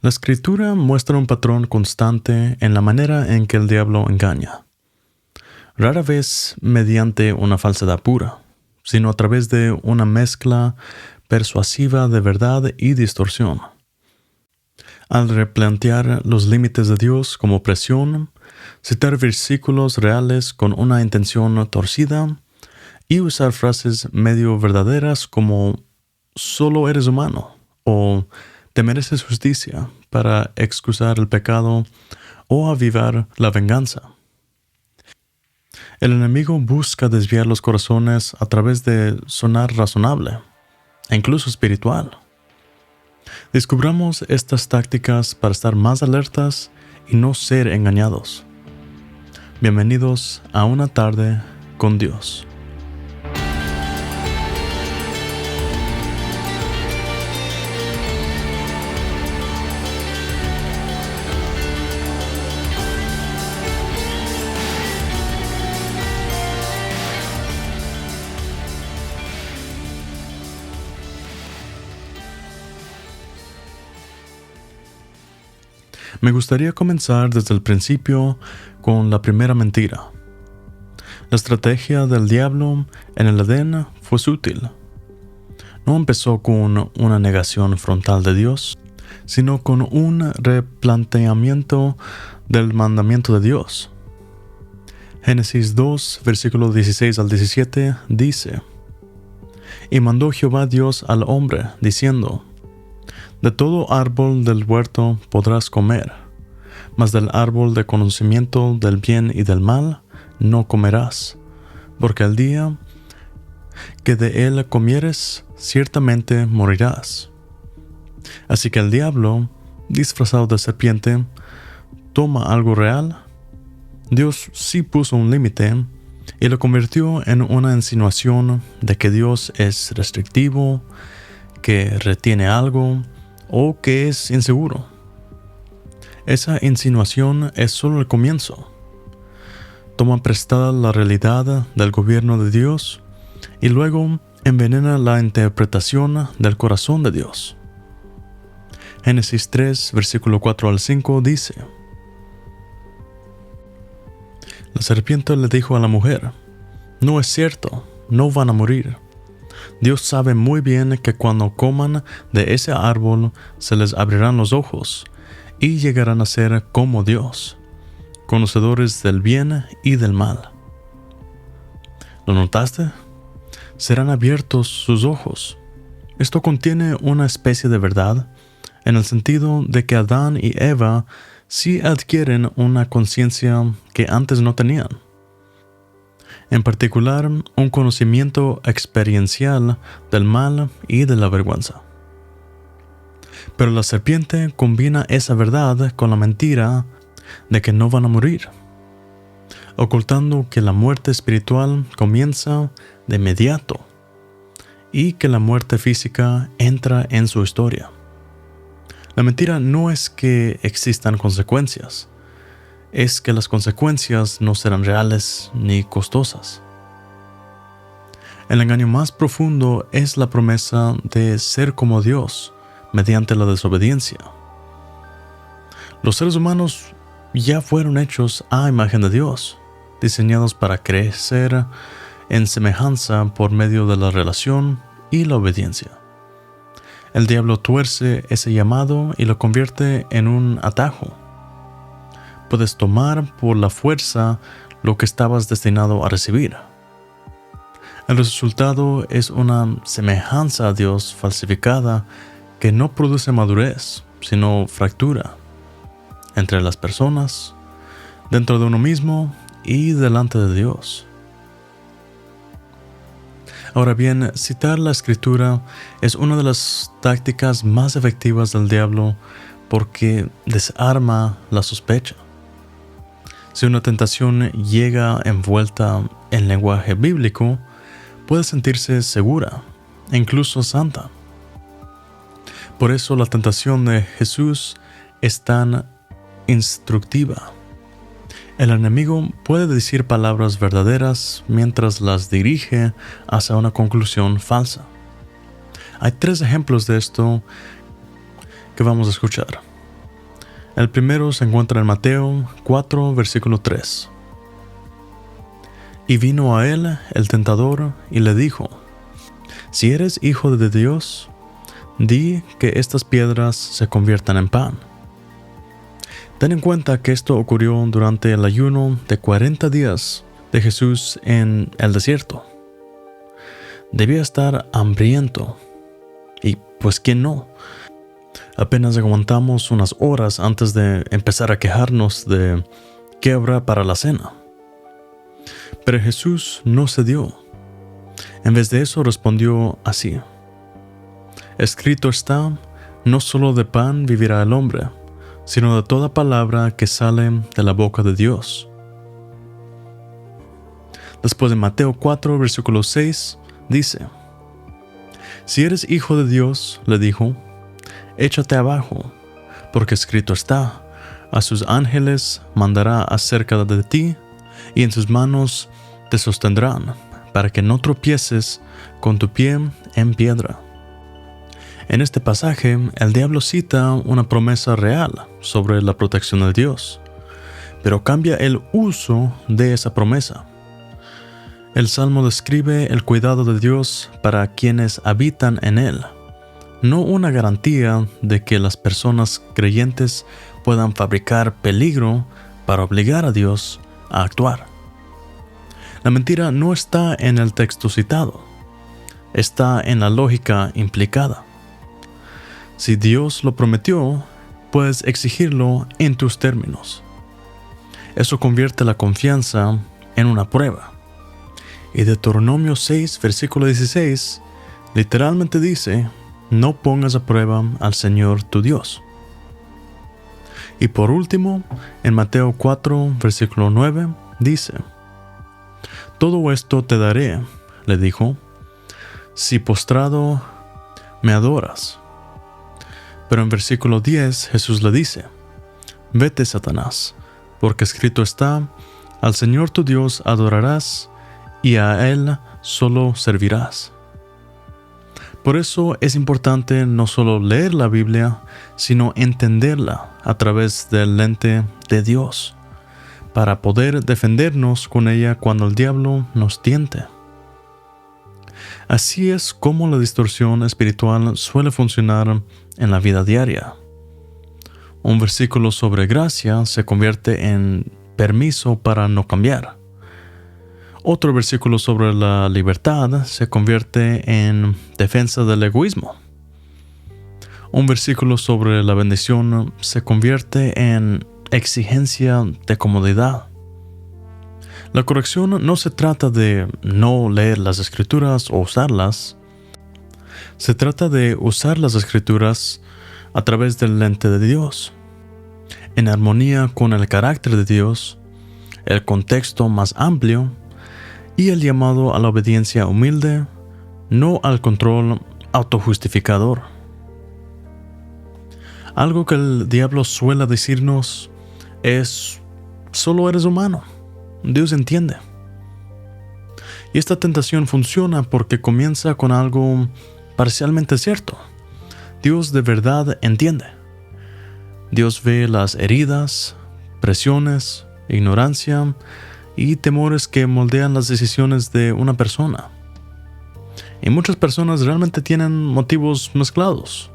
La escritura muestra un patrón constante en la manera en que el diablo engaña. Rara vez mediante una falsedad pura, sino a través de una mezcla persuasiva de verdad y distorsión. Al replantear los límites de Dios como presión, citar versículos reales con una intención torcida y usar frases medio verdaderas como «solo eres humano» o «te mereces justicia» para excusar el pecado o avivar la venganza. El enemigo busca desviar los corazones a través de sonar razonable e incluso espiritual. Descubramos estas tácticas para estar más alertas y no ser engañados. Bienvenidos a una tarde con Dios. Me gustaría comenzar desde el principio con la primera mentira. La estrategia del diablo en el Edén fue sutil. No empezó con una negación frontal de Dios, sino con un replanteamiento del mandamiento de Dios. Génesis 2, versículo 16 al 17 dice: «Y mandó Jehová Dios al hombre, diciendo: De todo árbol del huerto podrás comer, mas del árbol de conocimiento del bien y del mal no comerás, porque el día que de él comieres, ciertamente morirás». Así que el diablo, disfrazado de serpiente, toma algo real. Dios sí puso un límite y lo convirtió en una insinuación de que Dios es restrictivo, que retiene algo o que es inseguro. Esa insinuación es solo el comienzo. Toma prestada la realidad del gobierno de Dios y luego envenena la interpretación del corazón de Dios. Génesis 3, versículo 4 al 5 dice: La serpiente le dijo a la mujer: No es cierto, no van a morir. Dios sabe muy bien que cuando coman de ese árbol se les abrirán los ojos y llegarán a ser como Dios, conocedores del bien y del mal. ¿Lo notaste? Serán abiertos sus ojos. Esto contiene una especie de verdad, en el sentido de que Adán y Eva sí adquieren una conciencia que antes no tenían. En particular, un conocimiento experiencial del mal y de la vergüenza. Pero la serpiente combina esa verdad con la mentira de que no van a morir, ocultando que la muerte espiritual comienza de inmediato y que la muerte física entra en su historia. La mentira no es que existan consecuencias, es que las consecuencias no serán reales ni costosas. El engaño más profundo es la promesa de ser como Dios mediante la desobediencia. Los seres humanos ya fueron hechos a imagen de Dios, diseñados para crecer en semejanza por medio de la relación y la obediencia. El diablo tuerce ese llamado y lo convierte en un atajo. Puedes tomar por la fuerza lo que estabas destinado a recibir. El resultado es una semejanza a Dios falsificada que no produce madurez, sino fractura entre las personas, dentro de uno mismo y delante de Dios. Ahora bien, citar la Escritura es una de las tácticas más efectivas del diablo porque desarma la sospecha. Si una tentación llega envuelta en lenguaje bíblico, puede sentirse segura e incluso santa. Por eso la tentación de Jesús es tan instructiva. El enemigo puede decir palabras verdaderas mientras las dirige hacia una conclusión falsa. Hay 3 ejemplos de esto que vamos a escuchar. El primero se encuentra en Mateo 4, versículo 3. Y vino a él el tentador y le dijo: Si eres hijo de Dios, di que estas piedras se conviertan en pan. Ten en cuenta que esto ocurrió durante el ayuno de 40 días de Jesús en el desierto. Debía estar hambriento. Y pues ¿quién no? Apenas aguantamos unas horas antes de empezar a quejarnos de qué habrá para la cena. Pero Jesús no cedió. En vez de eso respondió así: Escrito está, no solo de pan vivirá el hombre, sino de toda palabra que sale de la boca de Dios. Después de Mateo 4, versículo 6, dice: Si eres hijo de Dios, le dijo, échate abajo, porque escrito está, a sus ángeles mandará acerca de ti, y en sus manos te sostendrán, para que no tropieces con tu pie en piedra. En este pasaje, el diablo cita una promesa real sobre la protección de Dios, pero cambia el uso de esa promesa. El Salmo describe el cuidado de Dios para quienes habitan en él, no una garantía de que las personas creyentes puedan fabricar peligro para obligar a Dios a actuar. La mentira no está en el texto citado, está en la lógica implicada. Si Dios lo prometió, puedes exigirlo en tus términos. Eso convierte la confianza en una prueba. Y Deuteronomio 6, versículo 16, literalmente dice: no pongas a prueba al Señor tu Dios. Y por último, en Mateo 4, versículo 9, dice: todo esto te daré, le dijo, si postrado me adoras. Pero en versículo 10 Jesús le dice: vete, Satanás, porque escrito está, al Señor tu Dios adorarás y a Él solo servirás. Por eso es importante no solo leer la Biblia, sino entenderla a través del lente de Dios, para poder defendernos con ella cuando el diablo nos tiente. Así es como la distorsión espiritual suele funcionar en la vida diaria. Un versículo sobre gracia se convierte en permiso para no cambiar. Otro versículo sobre la libertad se convierte en defensa del egoísmo. Un versículo sobre la bendición se convierte en exigencia de comodidad. La corrección no se trata de no leer las Escrituras o usarlas. Se trata de usar las Escrituras a través del lente de Dios, en armonía con el carácter de Dios, el contexto más amplio y el llamado a la obediencia humilde, no al control autojustificador. Algo que el diablo suele decirnos es: solo eres humano, Dios entiende. Y esta tentación funciona porque comienza con algo parcialmente cierto. Dios de verdad entiende. Dios ve las heridas, presiones, ignorancia y temores que moldean las decisiones de una persona. Y muchas personas realmente tienen motivos mezclados.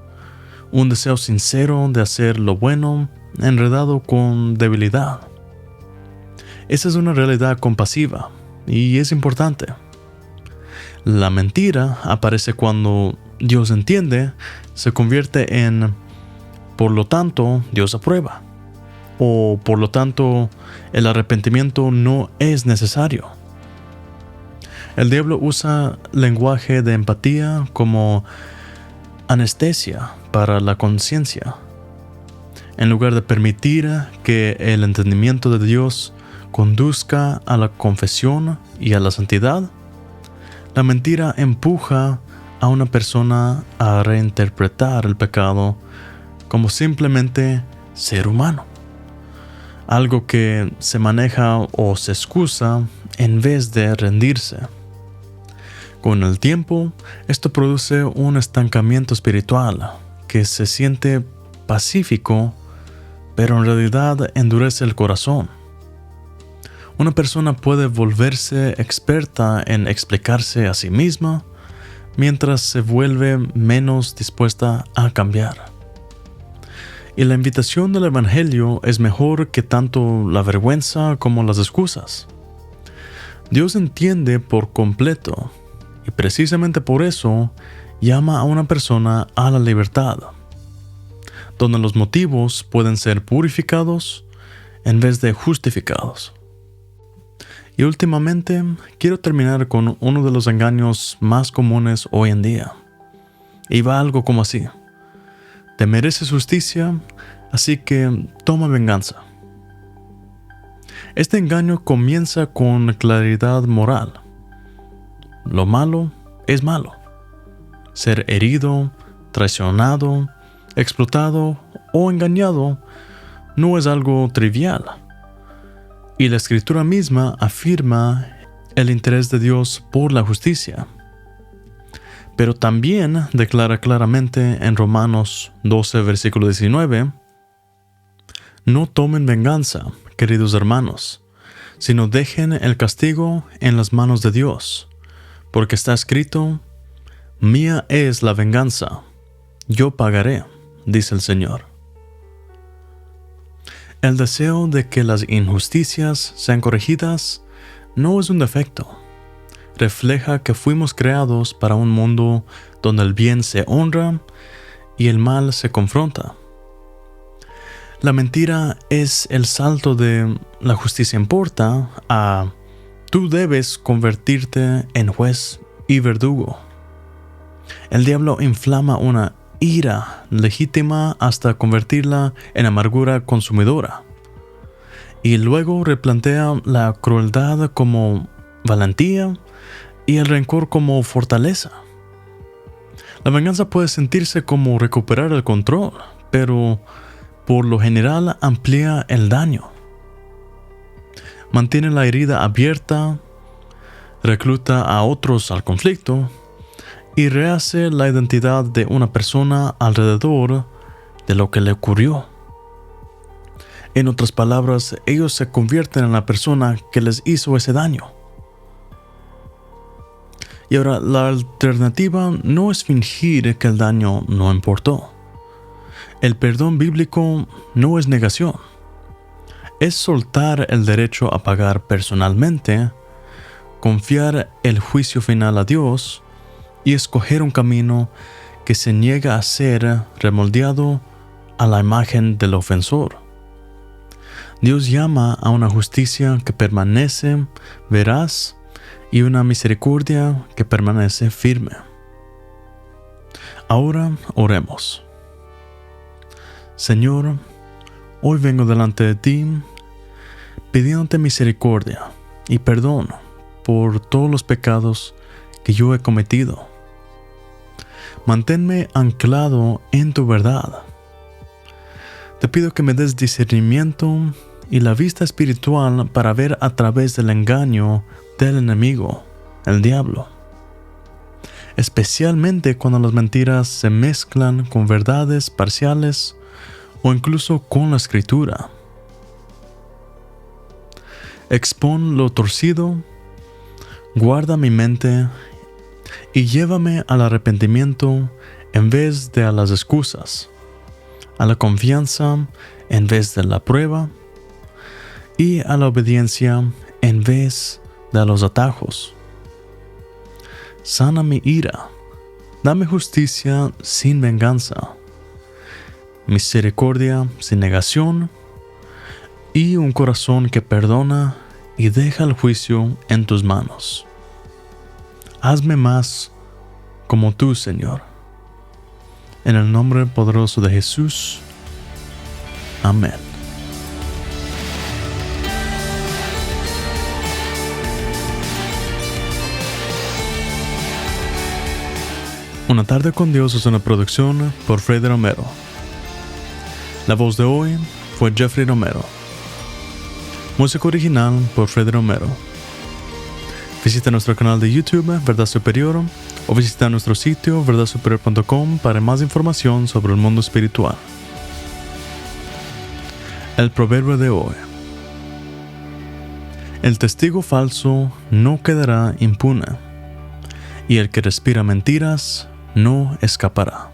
Un deseo sincero de hacer lo bueno, enredado con debilidad. Esa es una realidad compasiva y es importante. La mentira aparece cuando Dios entiende, se convierte en por lo tanto Dios aprueba, o por lo tanto el arrepentimiento no es necesario. El diablo usa lenguaje de empatía como anestesia para la conciencia. En lugar de permitir que el entendimiento de Dios conduzca a la confesión y a la santidad, la mentira empuja a una persona a reinterpretar el pecado como simplemente ser humano, algo que se maneja o se excusa en vez de rendirse. Con el tiempo, esto produce un estancamiento espiritual que se siente pacífico, pero en realidad endurece el corazón. Una persona puede volverse experta en explicarse a sí misma mientras se vuelve menos dispuesta a cambiar. Y la invitación del Evangelio es mejor que tanto la vergüenza como las excusas. Dios entiende por completo y precisamente por eso llama a una persona a la libertad, donde los motivos pueden ser purificados en vez de justificados. Y últimamente quiero terminar con uno de los engaños más comunes hoy en día. Y va algo como así: te mereces justicia, así que toma venganza. Este engaño comienza con claridad moral. Lo malo es malo. Ser herido, traicionado, explotado o engañado no es algo trivial. Y la Escritura misma afirma el interés de Dios por la justicia. Pero también declara claramente en Romanos 12, versículo 19: no tomen venganza, queridos hermanos, sino dejen el castigo en las manos de Dios, porque está escrito: mía es la venganza, yo pagaré, dice el Señor. El deseo de que las injusticias sean corregidas no es un defecto. Refleja que fuimos creados para un mundo donde el bien se honra y el mal se confronta. La mentira es el salto de la justicia importa a tú debes convertirte en juez y verdugo. El diablo inflama una ira legítima hasta convertirla en amargura consumidora. Y luego replantea la crueldad como valentía y el rencor como fortaleza. La venganza puede sentirse como recuperar el control, pero por lo general amplía el daño. Mantiene la herida abierta, recluta a otros al conflicto y rehace la identidad de una persona alrededor de lo que le ocurrió. En otras palabras, ellos se convierten en la persona que les hizo ese daño. Y ahora, la alternativa no es fingir que el daño no importó. El perdón bíblico no es negación. Es soltar el derecho a pagar personalmente, confiar el juicio final a Dios y escoger un camino que se niega a ser remoldeado a la imagen del ofensor. Dios llama a una justicia que permanece veraz y una misericordia que permanece firme. Ahora oremos. Señor, hoy vengo delante de ti pidiéndote misericordia y perdón por todos los pecados que yo he cometido. Manténme anclado en tu verdad. Te pido que me des discernimiento y la vista espiritual para ver a través del engaño del enemigo, el diablo. Especialmente cuando las mentiras se mezclan con verdades parciales o incluso con la Escritura. Expón lo torcido, guarda mi mente y llévame al arrepentimiento en vez de a las excusas, a la confianza en vez de la prueba y a la obediencia en vez de a los atajos. Sana mi ira, dame justicia sin venganza, misericordia sin negación y un corazón que perdona y deja el juicio en tus manos. Hazme más como tú, Señor. En el nombre poderoso de Jesús. Amén. Una tarde con Dios es una producción por Freddy Romero. La voz de hoy fue Jeffrey Romero. Música original por Freddy Romero. Visita nuestro canal de YouTube, Verdad Superior, o visita nuestro sitio verdadsuperior.com para más información sobre el mundo espiritual. El proverbio de hoy. El testigo falso no quedará impune, y el que respira mentiras no escapará.